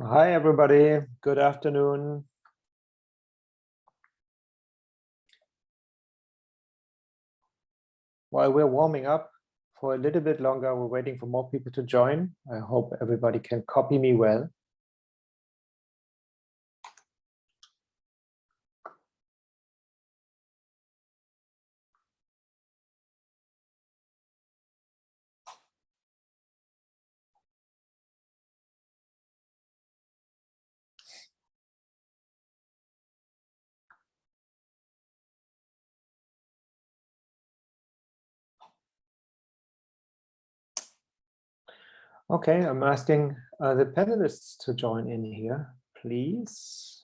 Hi, everybody. Good afternoon. While we're warming up for a little bit longer, we're waiting for more people to join. I hope everybody can copy me well. Okay, I'm asking the panelists to join in here, please.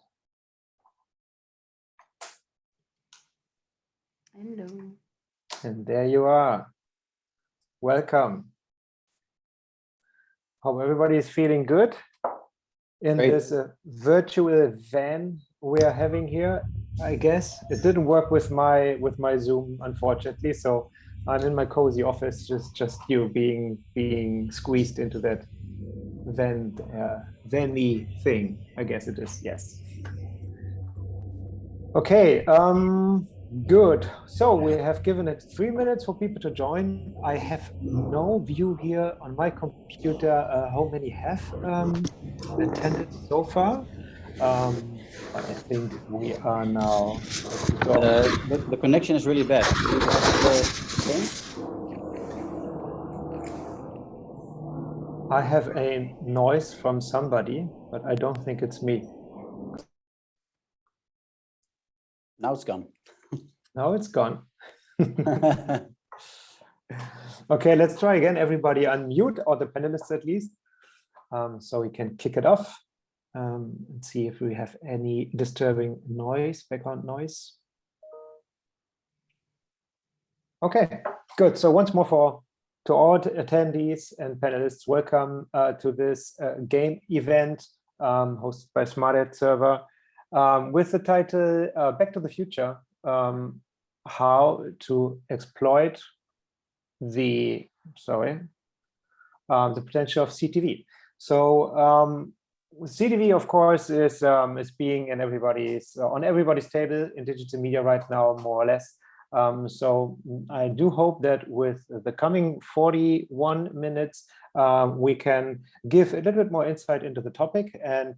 Hello. And there you are. Welcome. Hope everybody is feeling good in Great. this virtual van we are having here. I guess it didn't work with my Zoom, unfortunately. So I'm in my cozy office, just you being squeezed into that van-y thing. I guess it is. Yes. Okay. Good. So we have given it 3 minutes for people to join. I have no view here on my computer how many have attended so far. But I think we are now. The connection is really bad. Do you have the same? I have a noise from somebody, but I don't think it's me. Now it's gone. Now it's gone. Okay, let's try again. Everybody unmute, or the panelists at least, so we can kick it off and see if we have any disturbing noise, background noise. Okay, good. So once more to all attendees and panelists, welcome to this game event hosted by Smart Server with the title Back to the Future, how to exploit the potential of CTV. So CTV, of course, is being in on everybody's table in digital media right now, more or less. So I do hope that with the coming 41 minutes, we can give a little bit more insight into the topic. And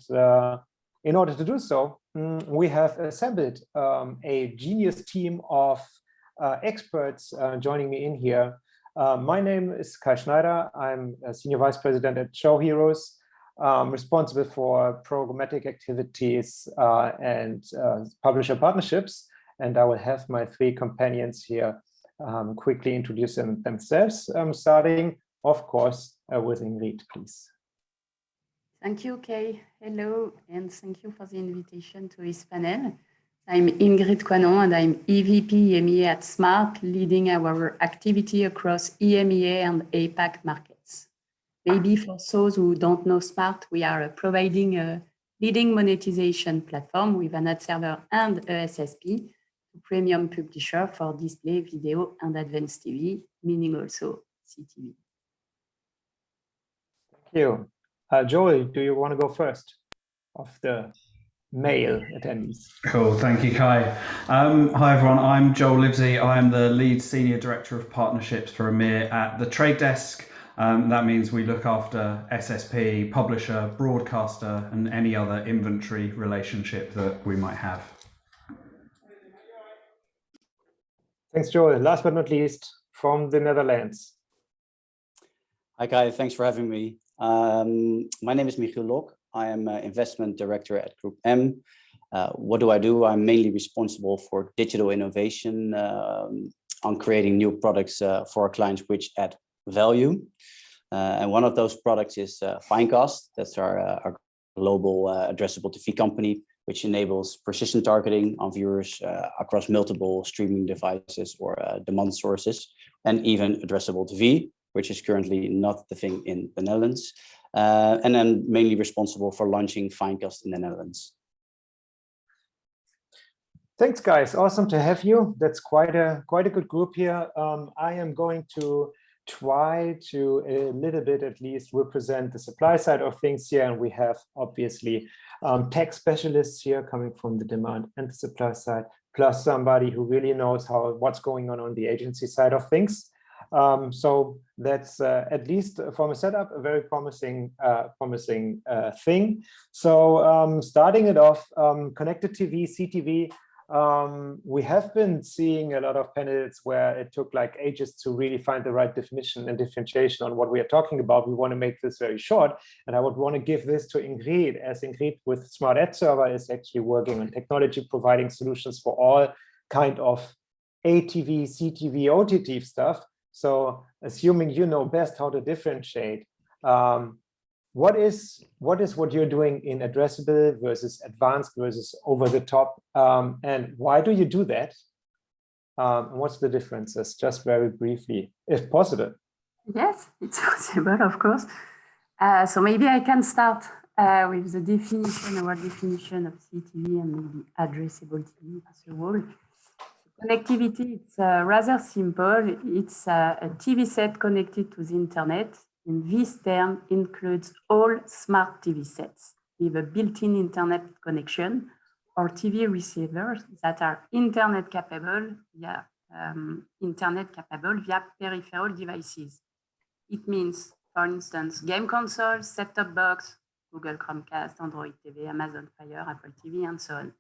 in order to do so, we have assembled a genius team of experts joining me in here. My name is Schneider. I'm a Senior Vice President at ShowHeroes, responsible for programmatic activities and publisher partnerships. And I will have my three companions here quickly introduce themselves, starting, of course, with Ingrid, please. Thank you, Kay. Hello, and thank you for the invitation to this panel. I'm Ingrid Couasnon, and I'm EVP EMEA at Smart, leading our activity across EMEA and APAC markets. Maybe for those who don't know Smart, we are providing a leading monetization platform with an ad server and a SSP to premium publisher for display, video, and advanced TV, meaning also CTV. Thank you. Joel, do you want to go first of the male attendees? Cool, thank you, Kai. Hi everyone, I'm Joel Livesey. I am the lead senior director of partnerships for EMEA at the Trade Desk. That means we look after SSP, publisher, broadcaster, and any other inventory relationship that we might have. Thanks, Joel. Last but not least, from the Netherlands. Hi, Kai. Thanks for having me. My name is Michiel Lok. I am investment director at Group M. What do? I'm mainly responsible for digital innovation on creating new products for our clients which add value. And one of those products is Finecast. That's our global addressable TV company, which enables precision targeting on viewers across multiple streaming devices or demand sources, and even addressable TV, which is currently not the thing in the Netherlands. And then mainly responsible for launching Finecast in the Netherlands. Thanks, guys. Awesome to have you. That's quite a good group here. I am going to try to a little bit at least represent the supply side of things here. And we have obviously tech specialists here coming from the demand and the supply side, plus somebody who really knows what's going on the agency side of things. So that's at least from a setup, a very promising thing. So starting it off, connected TV, CTV, we have been seeing a lot of panels where it took like ages to really find the right definition and differentiation on what we are talking about. We want to make this very short, and I would want to give this to Ingrid, as Ingrid with Smart Ad Server is actually working on technology, providing solutions for all kind of ATV, CTV, OTT stuff. So assuming you know best how to differentiate, what is what you're doing in addressable versus advanced versus over the top, and why do you do that? And what's the differences, just very briefly, if possible? Yes, it's possible, of course. So maybe I can start with the definition, our definition of CTV and maybe addressable TV as a whole. Connectivity, it's rather simple. It's a TV set connected to the internet. And this term includes all smart TV sets with a built-in internet connection or TV receivers that are internet capable via peripheral devices. It means, for instance, game consoles, set-top box, Google Chromecast, Android TV, Amazon Fire, Apple TV, and so on.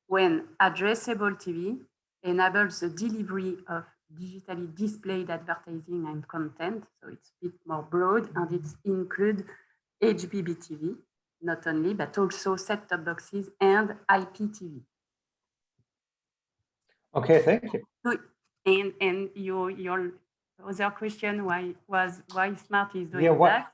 When addressable TV enables the delivery of digitally displayed advertising and content, so it's a bit more broad, and it includes HbbTV, not only, but also set-top boxes and IPTV. Okay, thank you. And your other question why Smart is doing that?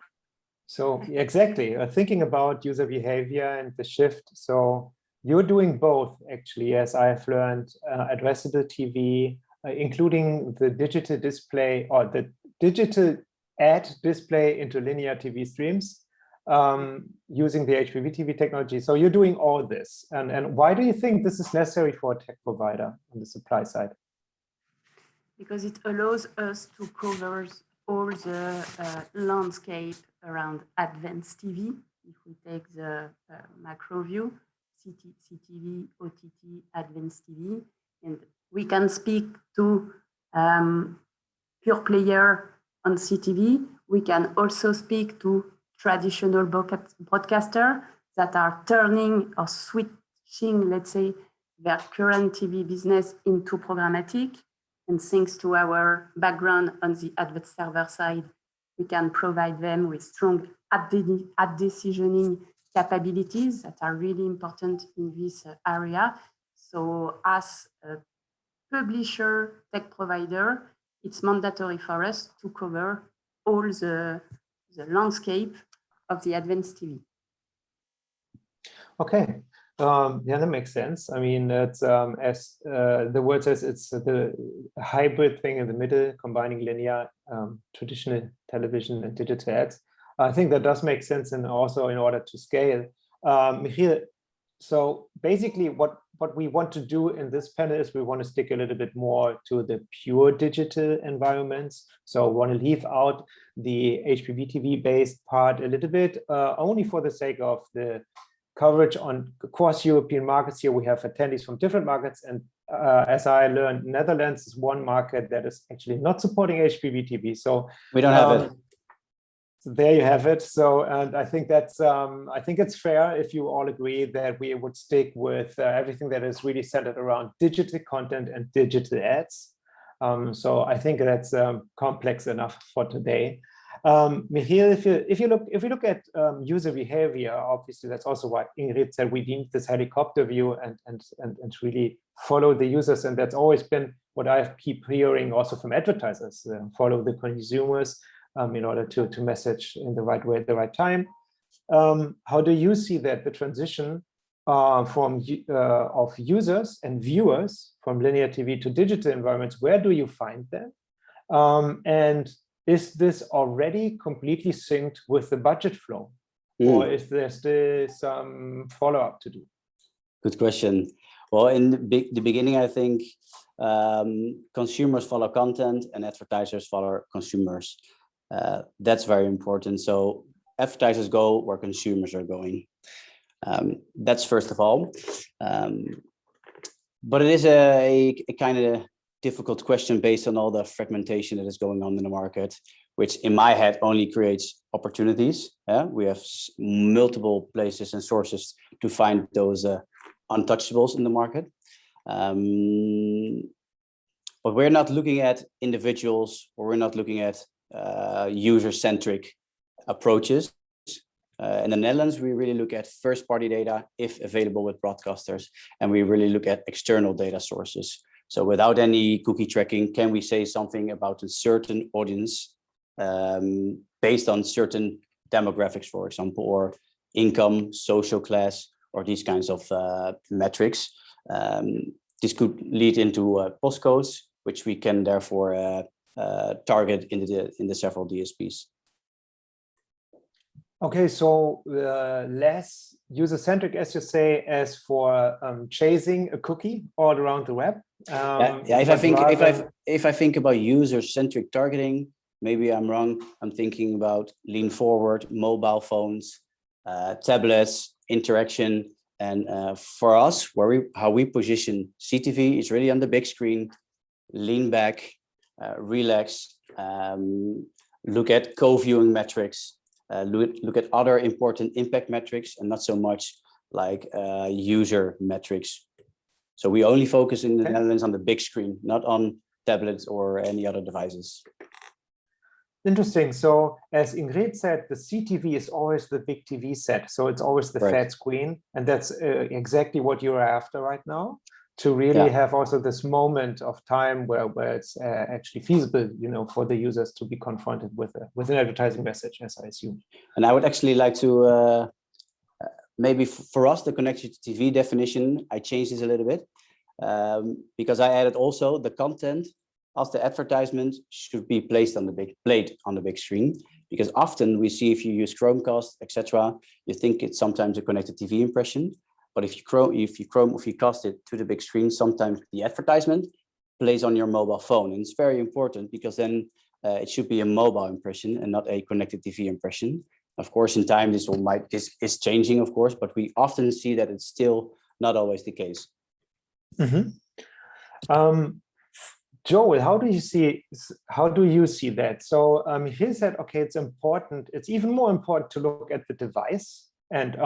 So exactly, thinking about user behavior and the shift. So you're doing both, actually, as I've learned, addressable TV, including the digital display or the digital ad display into linear TV streams, using the HbbTV technology. So you're doing all this. And why do you think this is necessary for a tech provider on the supply side? Because it allows us to cover all the landscape around advanced TV. If we take the macro view, CTV, OTT, advanced TV, and we can speak to pure player on CTV. We can also speak to traditional broadcaster that are turning or switching, let's say, their current TV business into programmatic. And thanks to our background on the ad server side, we can provide them with strong ad decisioning capabilities that are really important in this area. So as a publisher tech provider, it's mandatory for us to cover all the landscape of the advanced TV. Okay, yeah, that makes sense. I mean, it's as the word says, it's the hybrid thing in the middle, combining linear, traditional television and digital ads. I think that does make sense, and also in order to scale. Michiel, so basically what we want to do in this panel is we want to stick a little bit more to the pure digital environments. So we want to leave out the HbbTV based part a little bit, only for the sake of the coverage on across European markets. Here we have attendees from different markets, and as I learned, Netherlands is one market that is actually not supporting HbbTV. So we don't have it. So there you have it. So, and I think that's, I think it's fair if you all agree that we would stick with everything that is really centered around digital content and digital ads. So I think that's complex enough for today. Michiel, if you look at user behavior, obviously that's also why Ingrid said we need this helicopter view and really follow the users, and that's always been what I keep hearing also from advertisers: follow the consumers in order to message in the right way at the right time. How do you see that the transition of users and viewers from linear TV to digital environments? Where do you find them? And is this already completely synced with the budget flow, or is there still some follow-up to do? Good question. Well, in the beginning, I think consumers follow content and advertisers follow consumers. That's very important. So advertisers go where consumers are going. That's first of all. But it is a kind of difficult question based on all the fragmentation that is going on in the market, which in my head only creates opportunities. We have multiple places and sources to find those untouchables in the market. But we're not looking at individuals, or we're not looking at user-centric approaches. In the Netherlands, we really look at first-party data if available with broadcasters, and we really look at external data sources. So without any cookie tracking, can we say something about a certain audience based on certain demographics, for example, or income, social class, or these kinds of metrics? This could lead into postcodes, which we can therefore target in the several DSPs. Okay, so less user-centric, as you say, as for chasing a cookie all around the web. If I think about user-centric targeting, maybe I'm wrong. I'm thinking about lean forward, mobile phones, tablets, interaction, and for us, how we position CTV is really on the big screen. Lean back, relax, look at co-viewing metrics. Look at other important impact metrics and not so much like user metrics. So we only focus in the Netherlands on the big screen, not on tablets or any other devices. Interesting. So as Ingrid said, the CTV is always the big TV set. So it's always the fat screen. And that's exactly what you're after right now, to really have also this moment of time where it's actually feasible, for the users to be confronted with an advertising message, as I assume. And I would actually like to, maybe for us, the connected TV definition, I changed this a little bit because I added also the content of the advertisement should be placed on the big screen, because often we see if you use Chromecast, etc., you think it's sometimes a connected TV impression. But if you cast it to the big screen, sometimes the advertisement plays on your mobile phone. And it's very important because then it should be a mobile impression and not a connected TV impression. Of course, in time, this is changing, of course, but we often see that it's still not always the case. Mm-hmm. Joel, how do you see that? So he said, okay, it's important. It's even more important to look at the device and,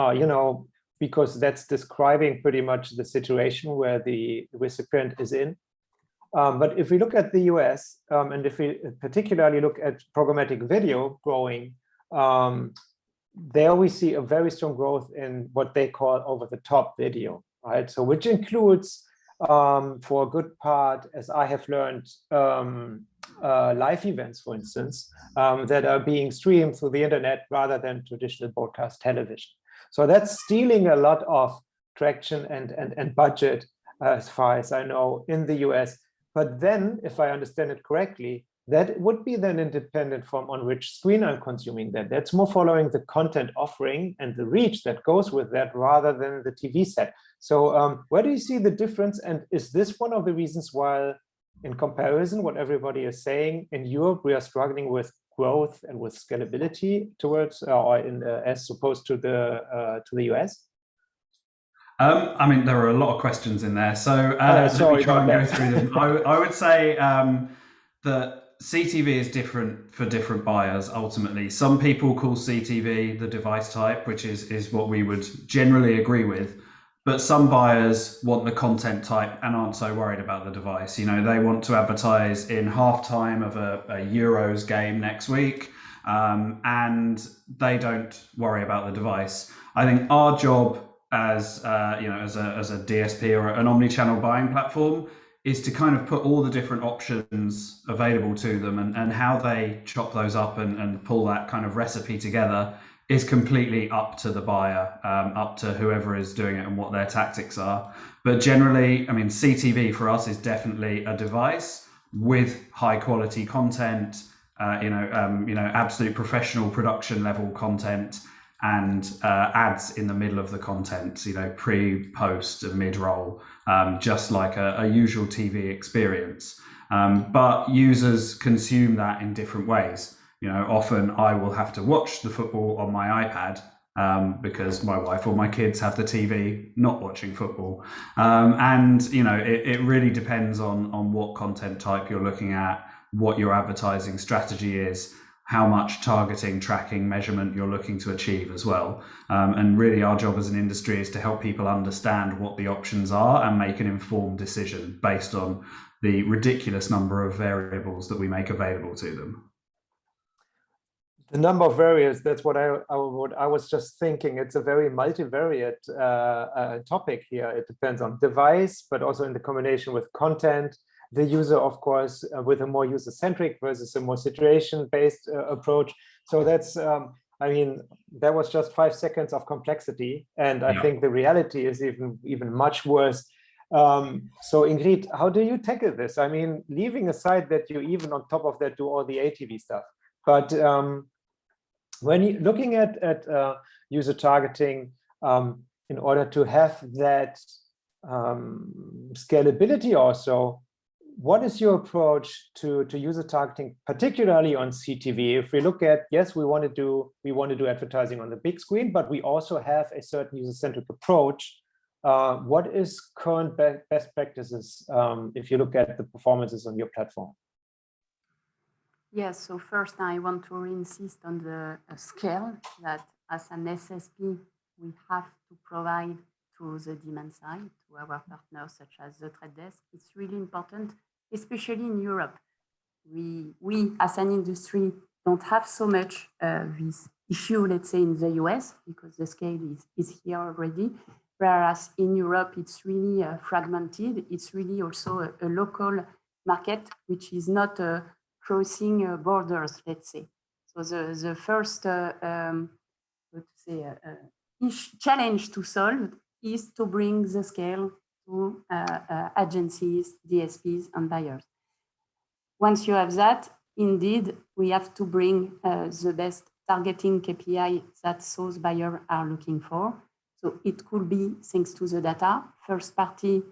because that's describing pretty much the situation where the recipient is in. But if we look at the US, and if we particularly look at programmatic video growing, there we see a very strong growth in what they call over-the-top video, right? So which includes, for a good part, as I have learned, live events, for instance, that are being streamed through the internet rather than traditional broadcast television. So that's stealing a lot of traction and budget, as far as I know, in the US. But then, if I understand it correctly, that would be then independent from on which screen I'm consuming that. That's more following the content offering and the reach that goes with that rather than the TV set. So where do you see the difference? And is this one of the reasons why, in comparison, what everybody is saying, in Europe, we are struggling with growth and with scalability towards, as opposed to the US? I mean, there are a lot of questions in there. So let me try and go through them. I would say that CTV is different for different buyers, ultimately. Some people call CTV the device type, which is what we would generally agree with. But some buyers want the content type and aren't so worried about the device. They want to advertise in halftime of a Euros game next week, and they don't worry about the device. I think our job as a DSP or an omni-channel buying platform is to kind of put all the different options available to them, and how they chop those up and pull that kind of recipe together is completely up to the buyer, up to whoever is doing it and what their tactics are. But generally, I mean, CTV for us is definitely a device with high quality content, absolute professional production level content, and ads in the middle of the content, pre, post, and mid-roll, just like a usual TV experience. But users consume that in different ways. Often I will have to watch the football on my iPad because my wife or my kids have the TV not watching football. It really depends on what content type you're looking at, what your advertising strategy is, how much targeting, tracking, measurement you're looking to achieve as well. And really our job as an industry is to help people understand what the options are and make an informed decision based on the ridiculous number of variables that we make available to them. The number of variables, that's what I was just thinking. It's a very multivariate topic here. It depends on device, but also in the combination with content, the user, of course, with a more user-centric versus a more situation-based approach. So that's, that was just 5 seconds of complexity. And I think the reality is even much worse. So Ingrid, how do you tackle this? Leaving aside that you even on top of that do all the ATV stuff, but when you're looking at user targeting, in order to have that scalability also, what is your approach to user targeting, particularly on CTV? If we look at, yes, we want to do advertising on the big screen, but we also have a certain user-centric approach. What is current best practices if you look at the performances on your platform? Yes, so first I want to insist on the scale that as an SSP, we have to provide to the demand side, to our partners such as the Trade Desk. It's really important, especially in Europe. We as an industry don't have so much this issue, let's say, in the US, because the scale is here already. Whereas in Europe, it's really fragmented. It's really also a local market, which is not crossing borders, let's say. So the first challenge to solve is to bring the scale to agencies, DSPs, and buyers. Once you have that, indeed, we have to bring the best targeting KPI that those buyers are looking for. So it could be thanks to the data, first party,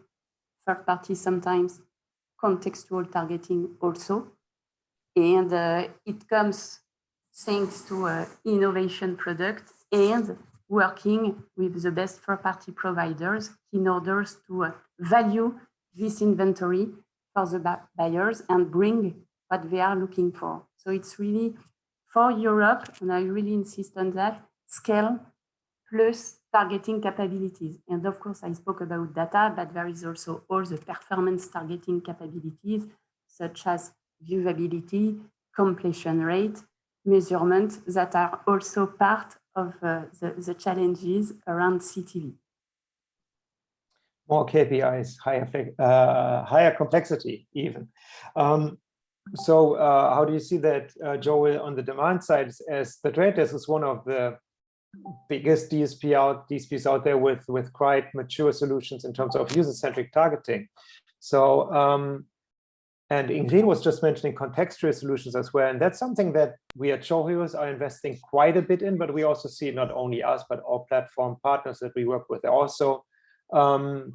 third party sometimes, contextual targeting also. And it comes thanks to innovation products and working with the best third-party providers in order to value this inventory for the buyers and bring what they are looking for. So it's really for Europe, and I really insist on that, scale plus targeting capabilities. And of course, I spoke about data, but there is also all the performance targeting capabilities, such as viewability, completion rate, measurement, that are also part of the challenges around CTV. More KPIs, higher complexity even. So how do you see that, Joel, on the demand side, as the Trade Desk is one of the biggest DSPs out there with quite mature solutions in terms of user-centric targeting. So, and Ingrid was just mentioning contextual solutions as well. And that's something that we at ShowHeroes are investing quite a bit in, but we also see not only us, but all platform partners that we work with. Also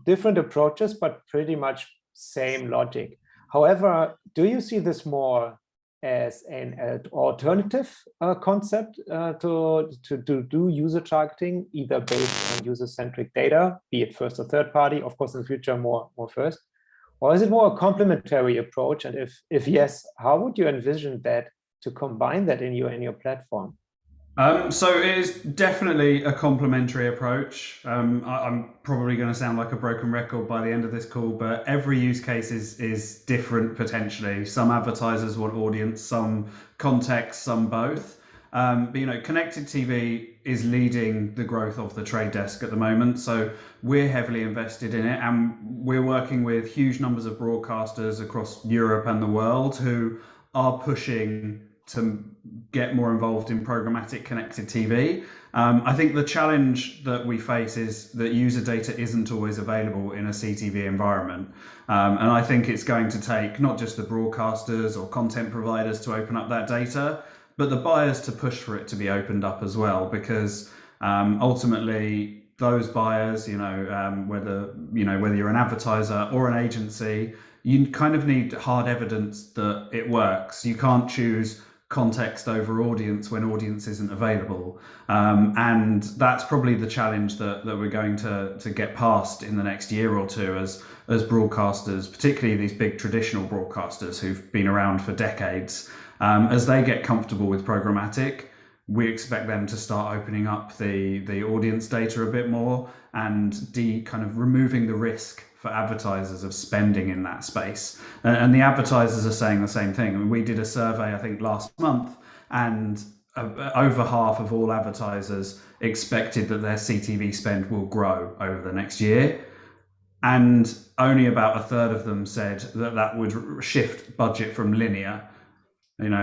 different approaches, but pretty much same logic. However, do you see this more as an alternative concept to do user targeting, either based on user-centric data, be it first or third party, of course in the future more first, or is it more a complementary approach? And if yes, how would you envision that to combine that in your platform? So it is definitely a complementary approach. I'm probably going to sound like a broken record by the end of this call, but every use case is different potentially. Some advertisers want audience, some context, some both. But connected TV is leading the growth of the Trade Desk at the moment. So we're heavily invested in it, and we're working with huge numbers of broadcasters across Europe and the world who are pushing to get more involved in programmatic connected TV. I think the challenge that we face is that user data isn't always available in a CTV environment. And I think it's going to take not just the broadcasters or content providers to open up that data, but the buyers to push for it to be opened up as well, because Ultimately, those buyers, whether you're an advertiser or an agency, you kind of need hard evidence that it works. You can't choose context over audience when audience isn't available. And that's probably the challenge that we're going to get past in the next year or two as broadcasters, particularly these big traditional broadcasters who've been around for decades, as they get comfortable with programmatic. We expect them to start opening up the audience data a bit more and kind of removing the risk for advertisers of spending in that space. And the advertisers are saying the same thing. I mean, we did a survey, I think, last month, and over half of all advertisers expected that their CTV spend will grow over the next year. And only about a third of them said that would shift budget from linear. Many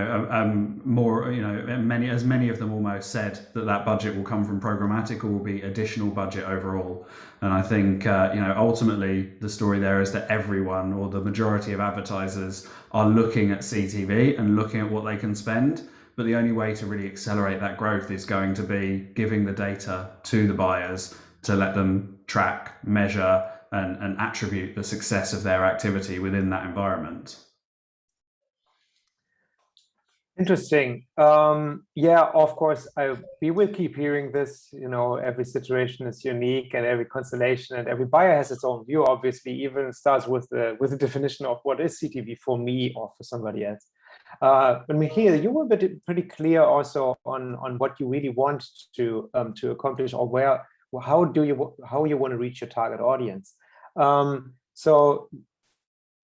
of them almost said that budget will come from programmatic or will be additional budget overall. And I think, ultimately the story there is that everyone or the majority of advertisers are looking at CTV and looking at what they can spend. But the only way to really accelerate that growth is going to be giving the data to the buyers to let them track, measure, and attribute the success of their activity within that environment. Interesting. Yeah, of course, we will keep hearing this. Every situation is unique, and every constellation and every buyer has its own view. Obviously, even starts with the definition of what is CTV for me or for somebody else. But Michiel, you were pretty clear also on what you really want to accomplish, or how you want to reach your target audience. So,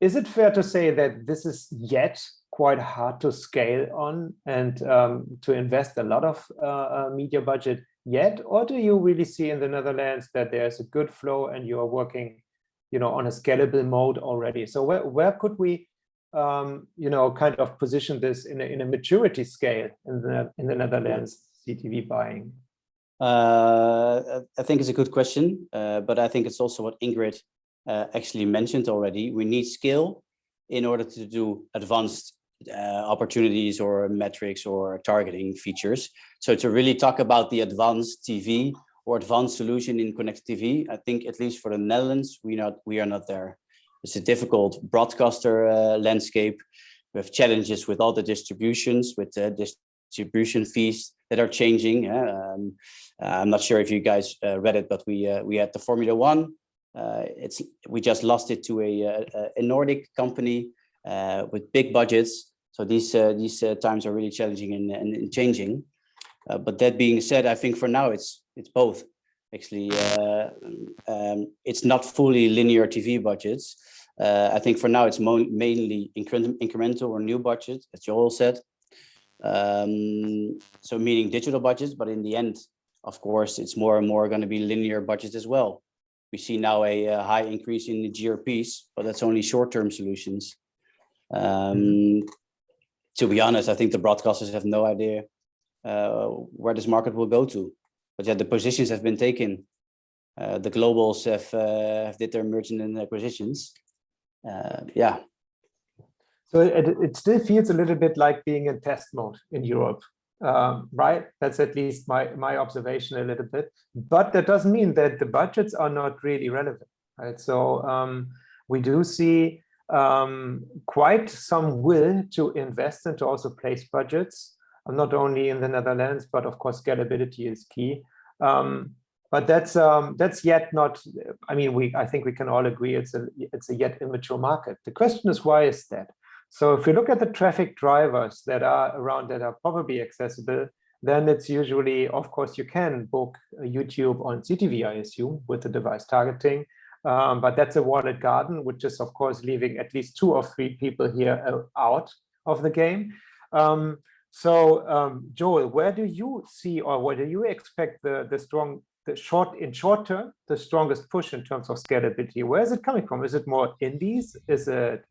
is it fair to say that this is yet quite hard to scale on and to invest a lot of media budget yet? Or do you really see in the Netherlands that there's a good flow and you are working, on a scalable mode already? So where could we, kind of position this in a maturity scale in the Netherlands CTV buying? I think it's a good question, but I think it's also what Ingrid actually mentioned already. We need scale in order to do advanced opportunities or metrics or targeting features. So to really talk about the advanced TV or advanced solution in connected TV, I think at least for the Netherlands, we are not there. It's a difficult broadcaster landscape. We have challenges with all the distributions, with distribution fees that are changing. I'm not sure if you guys read it, but we had the Formula One. We just lost it to a Nordic company with big budgets. So these times are really challenging and changing. But that being said, I think for now it's both. Actually, it's not fully linear TV budgets. I think for now it's mainly incremental or new budgets, as you all said. So meaning digital budgets, but in the end, of course, it's more and more going to be linear budgets as well. We see now a high increase in the GRPs, but that's only short-term solutions. To be honest, I think the broadcasters have no idea where this market will go to. But yeah, the positions have been taken. The globals have did their mergers and acquisitions. Yeah. So it still feels a little bit like being in test mode in Europe, right? That's at least my observation a little bit. But that doesn't mean that the budgets are not really relevant, right? So we do see quite some will to invest and to also place budgets, not only in the Netherlands, but of course scalability is key. But that's yet not. I mean, I think we can all agree it's a yet immature market. The question is, why is that? So if you look at the traffic drivers that are around that are probably accessible, then it's usually, of course, you can book YouTube on CTV, I assume, with the device targeting. But that's a walled garden, which is, of course, leaving at least 2 or 3 people here out of the game. Joel, where do you see, or where do you expect the short term, the strongest push in terms of scalability? Where is it coming from? Is it more indies? Is it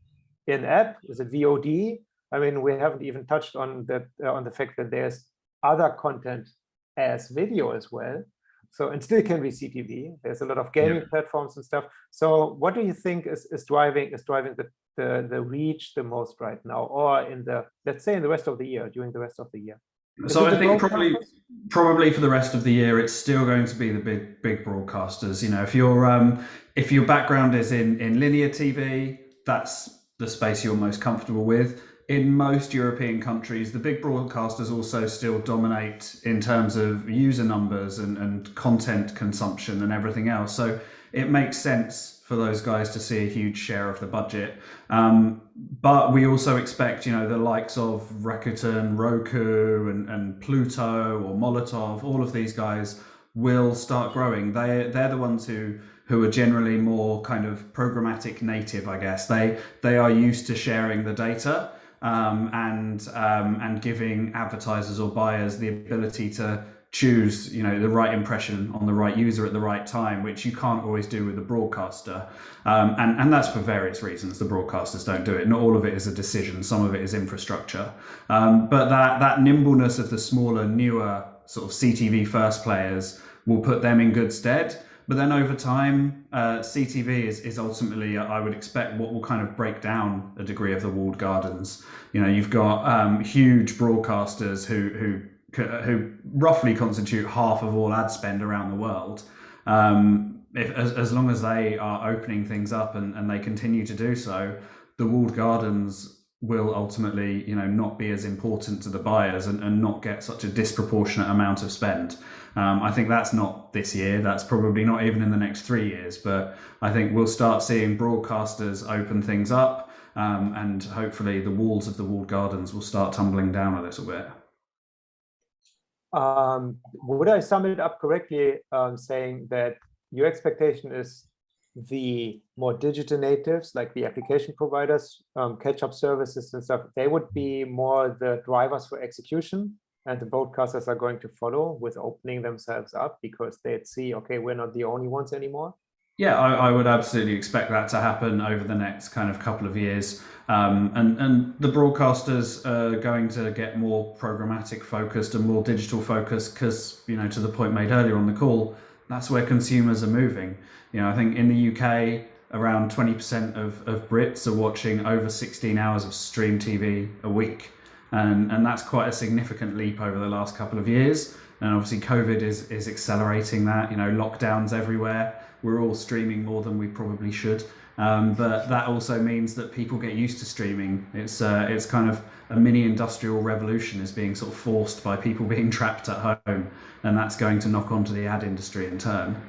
in-app? Is it VOD? I mean, we haven't even touched on that on the fact that there's other content as video as well. So, and still can be CTV. There's a lot of gaming platforms and stuff. So what do you think is driving the reach the most right now, or in the, let's say, in the rest of the year, during the rest of the year? So I think broadcasters? probably for the rest of the year, it's still going to be the big broadcasters. You know, if your background is in linear TV, that's the space you're most comfortable with. In most European countries, the big broadcasters also still dominate in terms of user numbers and content consumption and everything else. So it makes sense for those guys to see a huge share of the budget. But we also expect, you know, the likes of Rakuten, Roku, and Pluto or Molotov, all of these guys will start growing. They're the ones who are generally more kind of programmatic native, I guess. They are used to sharing the data and giving advertisers or buyers the ability to choose, you know, the right impression on the right user at the right time, which you can't always do with a broadcaster. And that's for various reasons. The broadcasters don't do it. Not all of it is a decision. Some of it is infrastructure. But that nimbleness of the smaller, newer sort of CTV first players will put them in good stead. But then over time, CTV is ultimately, I would expect, what will kind of break down a degree of the walled gardens. You know, you've got huge broadcasters who roughly constitute half of all ad spend around the world. As long as they are opening things up and they continue to do so, the walled gardens will ultimately, you know, not be as important to the buyers and not get such a disproportionate amount of spend. I think that's not this year. That's probably not even in the next 3 years. But I think we'll start seeing broadcasters open things up, and hopefully the walls of the walled gardens will start tumbling down a little bit. Would I sum it up correctly, saying that your expectation is the more digital natives, like the application providers, catch-up services and stuff, they would be more the drivers for execution, and the broadcasters are going to follow with opening themselves up because they'd see, okay, we're not the only ones anymore? Yeah, I would absolutely expect that to happen over the next kind of couple of years. And the broadcasters are going to get more programmatic focused and more digital focused because, you know, to the point made earlier on the call, that's where consumers are moving. You know, I think in the UK, around 20% of Brits are watching over 16 hours of stream TV a week. And that's quite a significant leap over the last couple of years. And obviously COVID is accelerating that, you know, lockdowns everywhere. We're all streaming more than we probably should. But that also means that people get used to streaming. It's kind of a mini industrial revolution is being sort of forced by people being trapped at home. And that's going to knock onto the ad industry in turn.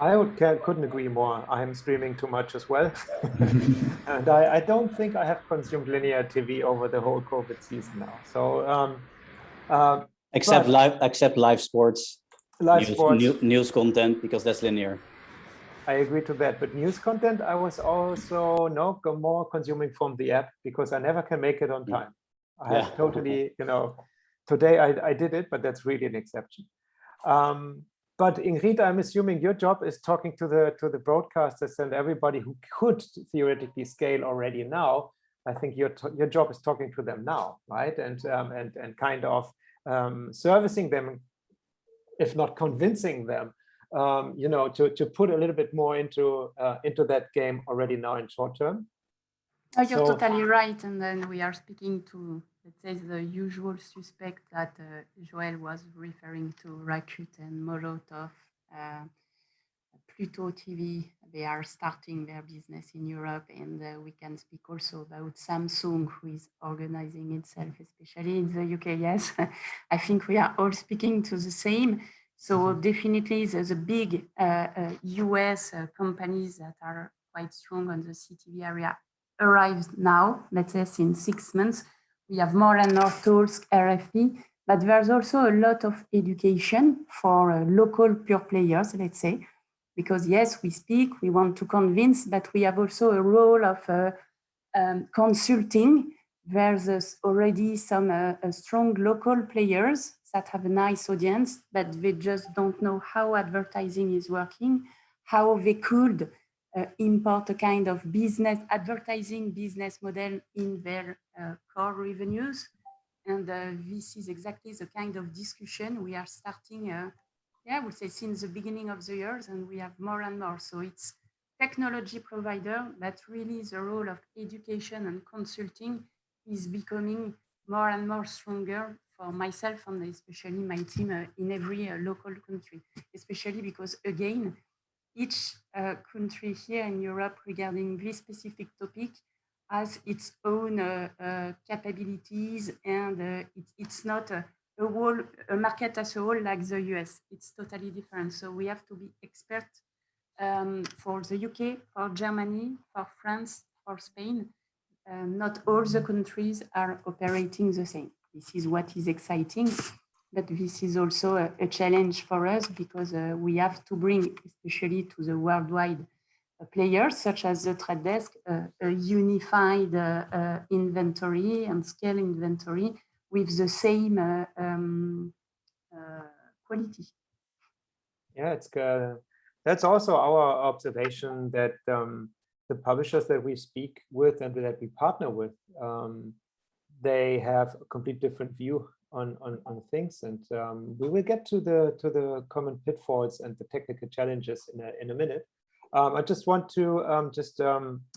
I couldn't agree more. I'm streaming too much as well. And I don't think I have consumed linear TV over the whole COVID season now. So except live sports, sports. News content, because that's linear. I agree to that. But news content, I was also more consuming from the app because I never can make it on time. I have totally, you know, today I did it, but that's really an exception. But Ingrid, I'm assuming your job is talking to the broadcasters and everybody who could theoretically scale already now. I think your job is talking to them now, right? And kind of servicing them, if not convincing them, you know, to put a little bit more into that game already now in short term. Oh, you're totally right. And then we are speaking to, let's say, the usual suspect that Joel was referring to, Rakuten, Molotov, Pluto TV. They are starting their business in Europe. And we can speak also about Samsung, who is organizing itself, especially in the UK. Yes, I think we are all speaking to the same. So definitely there's a big US companies that are quite strong on the CTV area arrived now, let's say since 6 months. We have more and more tools, RFP, but there's also a lot of education for local pure players, let's say, because yes, we speak, we want to convince, but we have also a role of consulting. There's already some strong local players that have a nice audience, but they just don't know how advertising is working, how they could import a kind of advertising business model in their core revenues. And this is exactly the kind of discussion we are starting, I would say since the beginning of the years, and we have more and more. So it's technology provider, but really the role of education and consulting is becoming more and more stronger for myself and especially my team in every local country, especially because, again, each country here in Europe regarding this specific topic has its own capabilities, and it's not a market as a whole like the US. It's totally different. So we have to be expert for the UK, for Germany, for France, for Spain. Not all the countries are operating the same. This is what is exciting, but this is also a challenge for us because we have to bring, especially to the worldwide players such as the Trade Desk, a unified inventory and scale inventory with the same quality. Yeah, it's good. That's also our observation that the publishers that we speak with and that we partner with, they have a complete different view on things, and we will get to the common pitfalls and the technical challenges in a minute. I just want to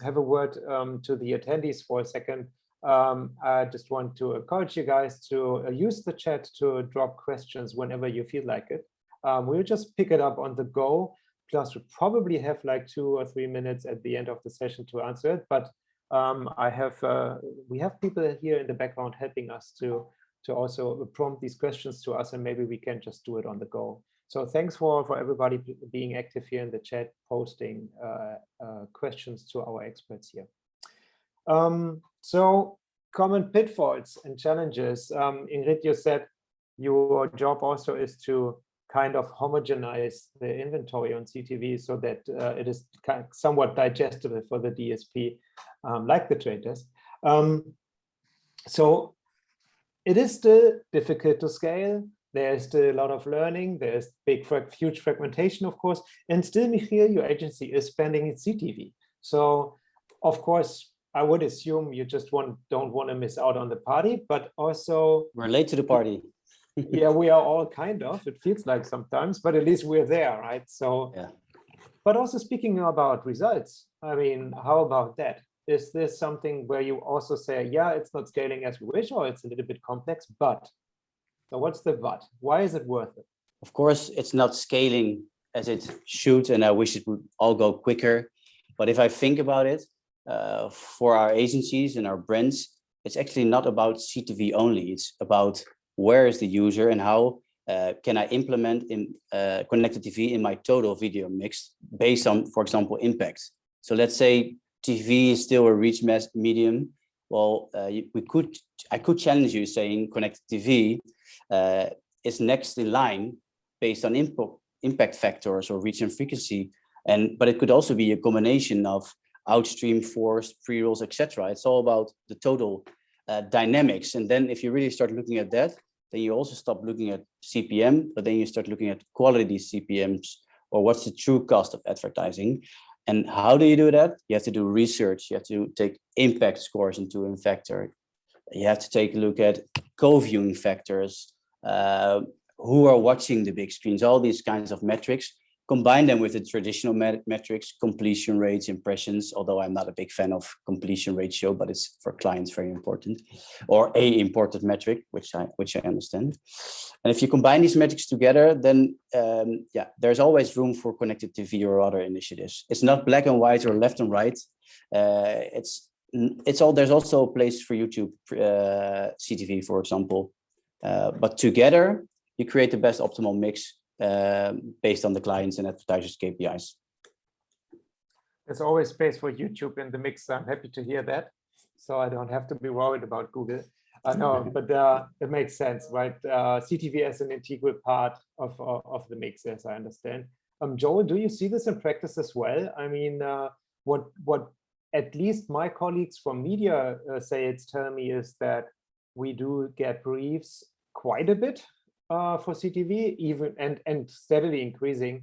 have a word to the attendees for a second. I just want to encourage you guys to use the chat to drop questions whenever you feel like it. We'll just pick it up on the go. Plus, we probably have like 2 or 3 minutes at the end of the session to answer it. But we have people here in the background helping us to also prompt these questions to us, and maybe we can just do it on the go. So thanks for everybody being active here in the chat, posting questions to our experts here. So common pitfalls and challenges. Ingrid, you said your job also is to kind of homogenize the inventory on CTV so that it is somewhat digestible for the DSP, like the Trade Desk. So it is still difficult to scale. There is still a lot of learning. There's huge fragmentation, of course. And still, Michiel, your agency is spending in CTV. So, of course, I would assume you just don't want to miss out on the party, but also we're late to the party. Yeah, we are all kind of. It feels like sometimes, but at least we're there, right? So, yeah. But also speaking about results, I mean, how about that? Is this something where you also say, yeah, it's not scaling as we wish, or it's a little bit complex, but? So what's the but? Why is it worth it? Of course, it's not scaling as it should, and I wish it would all go quicker. But if I think about it, for our agencies and our brands, it's actually not about CTV only. It's about where is the user and how can I implement in connected TV in my total video mix based on, for example, impact. So let's say TV is still a reach medium. Well, I could challenge you saying connected TV is next in line based on impact factors or reach and frequency, but it could also be a combination of outstream, forced, pre-rolls, etc. It's all about the total dynamics. And then if you really start looking at that, then you also stop looking at CPM, but then you start looking at quality CPMs, or what's the true cost of advertising. And how do you do that? You have to do research. You have to take impact scores into a factor. You have to take a look at co-viewing factors, who are watching the big screens, all these kinds of metrics. Combine them with the traditional metrics, completion rates, impressions, although I'm not a big fan of completion ratio, but it's for clients very important, or a important metric, which I understand. And if you combine these metrics together, then yeah, there's always room for connected TV or other initiatives. It's not black and white or left and right. There's also a place for YouTube, CTV, for example. But together, you create the best optimal mix based on the clients and advertisers' KPIs. There's always space for YouTube in the mix. I'm happy to hear that. So I don't have to be worried about Google. I know, but it makes sense, right? CTV as an integral part of the mix, as I understand. Joel, do you see this in practice as well? I mean, what at least my colleagues from media tell me is that we do get briefs quite a bit for CTV, even and steadily increasing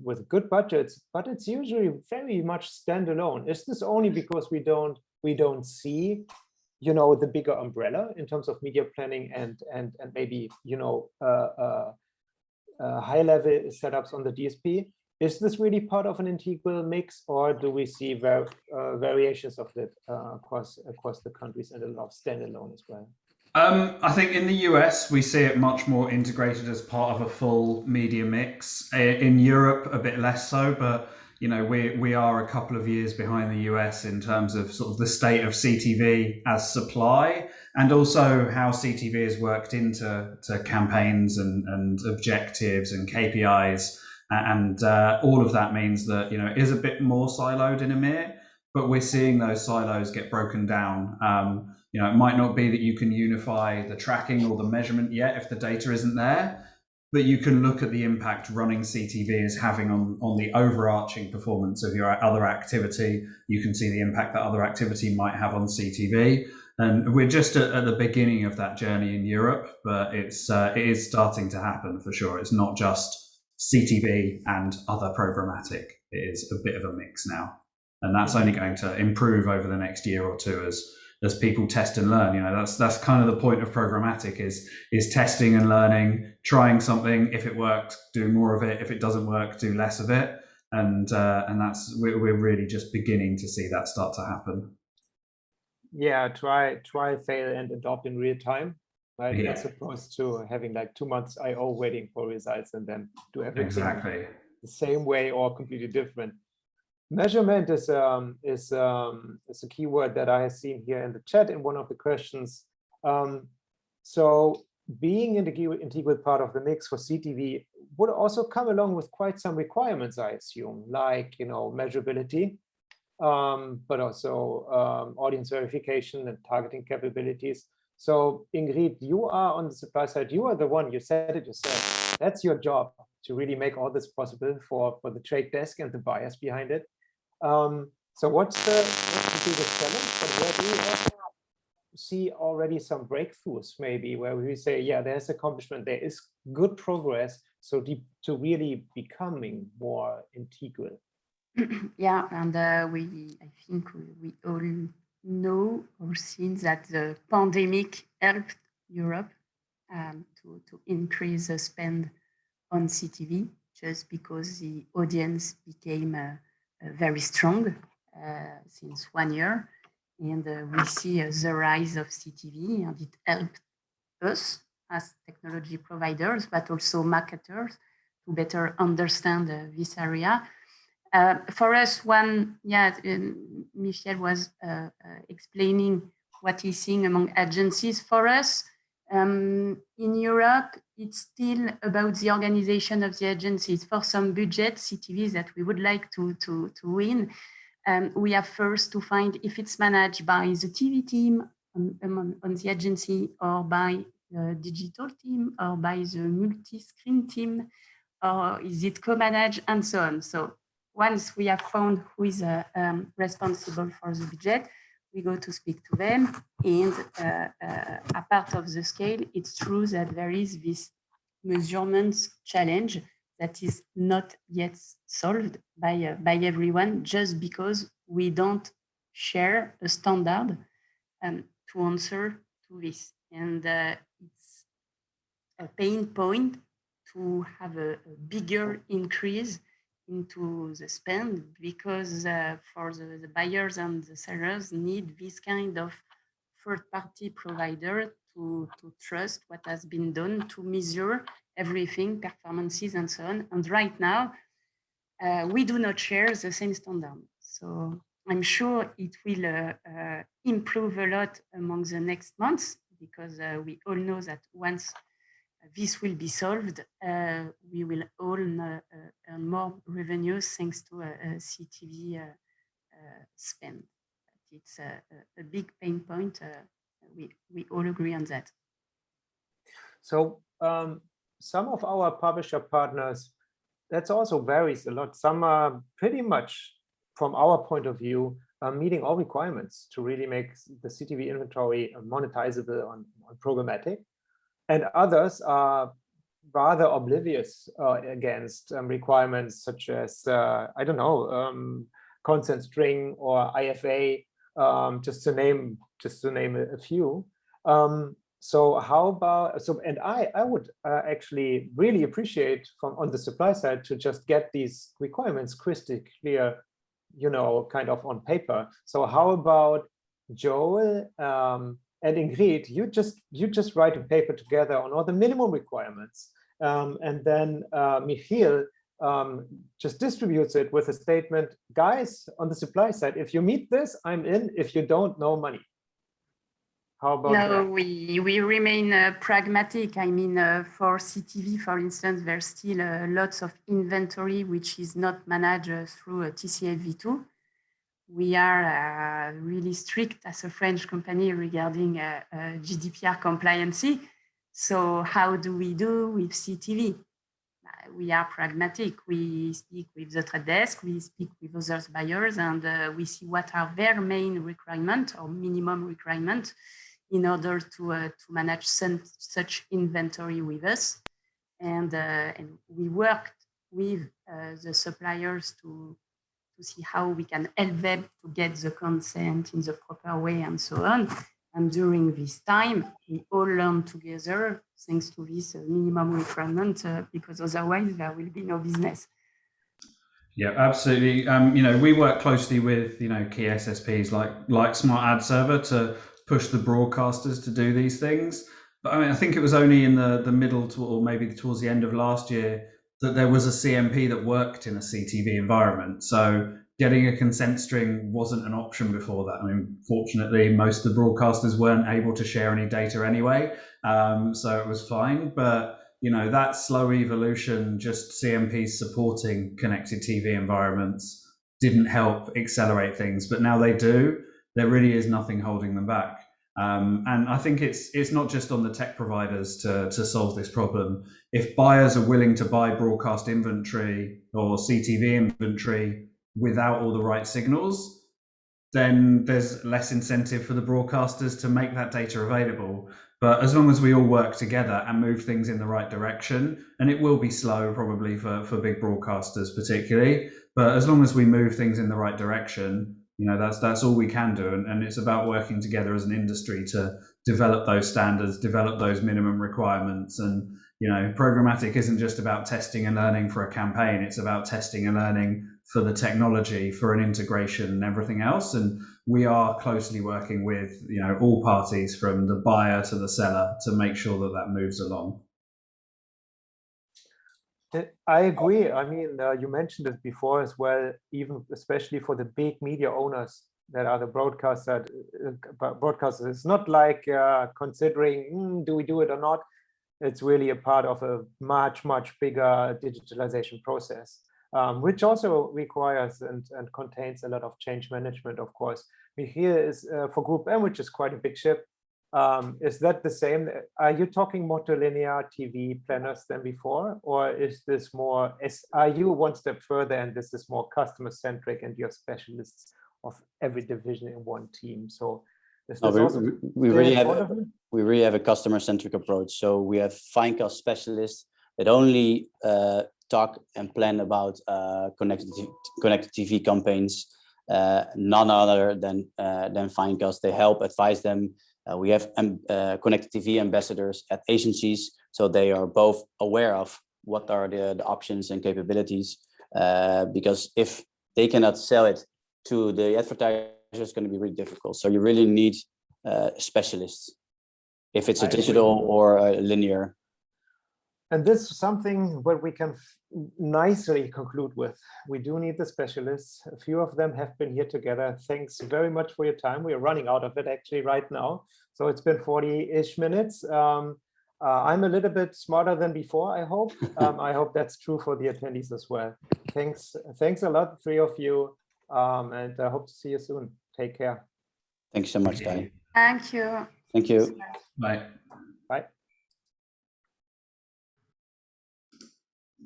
with good budgets, but it's usually very much standalone. Is this only because we don't see, you know, the bigger umbrella in terms of media planning and maybe, you know, high level setups on the DSP? Is this really part of an integral mix, or do we see variations of it across the countries and a lot of standalone as well? I think in the US, we see it much more integrated as part of a full media mix. In Europe, a bit less so, but you know, we are a couple of years behind the US in terms of sort of the state of CTV as supply, and also how CTV is worked into campaigns and objectives and KPIs. And all of that means that, you know, it is a bit more siloed in EMEA, but we're seeing those silos get broken down. You know, it might not be that you can unify the tracking or the measurement yet if the data isn't there, but you can look at the impact running CTV is having on the overarching performance of your other activity. You can see the impact that other activity might have on CTV. And we're just at the beginning of that journey in Europe, but it is starting to happen for sure. It's not just CTV and other programmatic. It is a bit of a mix now. And that's only going to improve over the next year or two as people test and learn. You know, that's kind of the point of programmatic is testing and learning, trying something. If it works, do more of it. If it doesn't work, do less of it. And we're really just beginning to see that start to happen. Yeah, try, fail, and adopt in real time. Right, Yeah. as opposed to having like 2 months IO waiting for results and then do everything the same way or completely different. Measurement is a keyword that I have seen here in the chat in one of the questions. So being an integral part of the mix for CTV would also come along with quite some requirements, I assume, like, you know, measurability, but also audience verification and targeting capabilities. So Ingrid, you are on the supply side. You are the one, you said it yourself. That's your job to really make all this possible for the trade desk and the buyers behind it. So what's the biggest challenge? But where do you also see already some breakthroughs, maybe, where we say, yeah, there's accomplishment, there is good progress, so to really becoming more integral? Yeah, and I think we all know or seen that the pandemic helped Europe to increase the spend on CTV, just because the audience became very strong since 1 year. And we see the rise of CTV, and it helped us as technology providers, but also marketers to better understand this area. For us, Michel was explaining what he's seeing among agencies. For us, in Europe, it's still about the organization of the agencies. For some budget CTVs that we would like to win, we have first to find if it's managed by the TV team on the agency, or by the digital team, or by the multi-screen team, or is it co-managed, and so on. So once we have found who is responsible for the budget, we go to speak to them. And a part of the scale, it's true that there is this measurement challenge that is not yet solved by everyone, just because we don't share a standard to answer to this. And it's a pain point to have a bigger increase into the spend, because for the buyers and the sellers need this kind of third-party provider to trust what has been done, to measure everything, performances, and so on. And right now, we do not share the same standard. So I'm sure it will improve a lot among the next months, because we all know that once this will be solved, we will all earn more revenues thanks to CTV spend. It's a big pain point. We all agree on that. So some of our publisher partners, that also varies a lot. Some are pretty much, from our point of view, meeting all requirements to really make the CTV inventory monetizable on programmatic. And others are rather oblivious against requirements such as, I don't know, consent string or IFA, just to name a few. So how about, and I would actually really appreciate on the supply side to just get these requirements crystal clear, you know, kind of on paper. So how about Joel? And Ingrid, you just write a paper together on all the minimum requirements, and then Michiel just distributes it with a statement, guys, on the supply side, if you meet this, I'm in. If you don't, no money. How about no, that? we remain pragmatic. I mean, for CTV, for instance, there's still lots of inventory which is not managed through a TCF-V2. We are really strict as a French company regarding GDPR compliancy. So how do we do with CTV? We are pragmatic. We speak with the trade desk, we speak with other buyers, and we see what are their main requirements or minimum requirements in order to manage such inventory with us. And we worked with the suppliers to see how we can help them to get the consent in the proper way and so on. And during this time, we all learn together thanks to this minimum requirement, because otherwise there will be no business. Yeah, absolutely. You know, we work closely with, you know, key SSPs like Smart Ad Server to push the broadcasters to do these things. But I mean, I think it was only in the middle to, or maybe towards the end of last year that there was a CMP that worked in a CTV environment. So getting a consent string wasn't an option before that. I mean, fortunately, most of the broadcasters weren't able to share any data anyway, so it was fine. But you know, that slow evolution, just CMPs supporting connected TV environments, didn't help accelerate things. But now they do. There really is nothing holding them back. And I think it's not just on the tech providers to solve this problem. If buyers are willing to buy broadcast inventory or CTV inventory without all the right signals, then there's less incentive for the broadcasters to make that data available. But as long as we all work together and move things in the right direction, and it will be slow probably for big broadcasters particularly, but as long as we move things in the right direction, you know, that's all we can do. And it's about working together as an industry to develop those standards, develop those minimum requirements. And, you know, programmatic isn't just about testing and learning for a campaign. It's about testing and learning for the technology, for an integration and everything else. And we are closely working with, you know, all parties from the buyer to the seller to make sure that that moves along. I agree. I mean, you mentioned it before as well, even especially for the big media owners that are the broadcasters. It's not like considering, do we do it or not? It's really a part of a much, much bigger digitalization process, which also requires and contains a lot of change management, of course. Here is for Group M, which is quite a big ship. Is that the same? Are you talking more to linear TV planners than before, or is this more, are you one step further and this is more customer centric and you're specialists of every division in one team? So is this we really have a customer centric approach. So we have finecast specialists that only talk and plan about connected TV campaigns, none other than finecast. They help advise them. We have connected TV ambassadors at agencies, so they are both aware of what are the options and capabilities, because if they cannot sell it to the advertiser, it's going to be really difficult. So you really need specialists, if it's a digital or a linear. And this is something where we can nicely conclude with. We do need the specialists. A few of them have been here together. Thanks very much for your time. We are running out of it actually right now. So it's been 40-ish minutes. I'm a little bit smarter than before, I hope. I hope that's true for the attendees as well. Thanks a lot, three of you. And I hope to see you soon. Take care. Thank you so much, Guy. Thank you. Thank you. Bye. Bye.